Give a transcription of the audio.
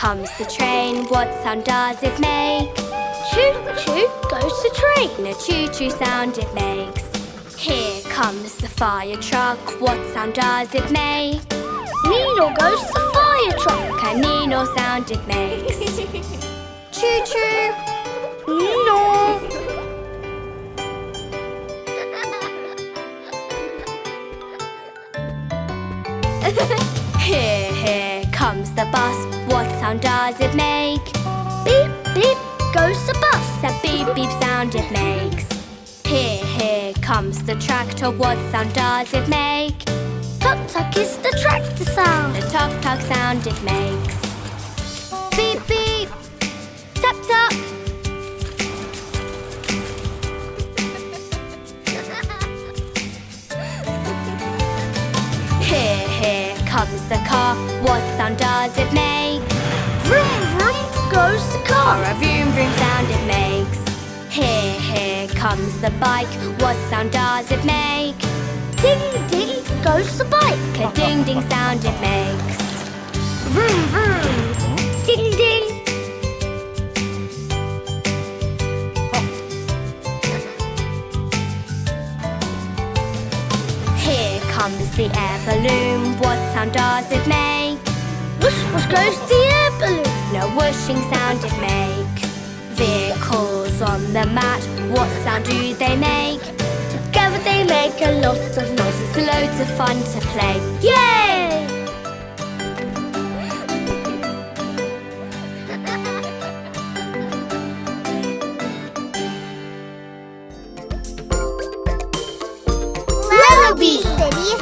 comes the train, what sound does it make? Choo-choo goes the train. A choo-choo sound it makes. Here comes the fire truck, what sound does it make? Nee Noo goes the fire truck. A Nee Noo sound it makes. Choo-choo, Nee Noo. Here comes the bus, what sound does it make? Beep, beep goes the bus. A beep beep sound it makes. Here comes the tractor, what sound does it make? Tuk-tuk is the tractor sound. The tuk-tuk sound it makes. Beep, beep. Tap-tap. Here comes the car, what sound does it make? Vroom, vroom goes the car. A vroom vroom sound it makes. Here comes the bike, what sound does it make? Ding, ding goes the bike. A ding ding sound it makes. Vroom, vroom. Ding, ding. Here comes the air balloon, what sound does it make? Whoosh, whoosh goes the air balloon. No whooshing sound it makes. Vehicles on the mat, what sound do they make? Together they make a lot of noise. It's loads of fun to play. Yay! Lellobee City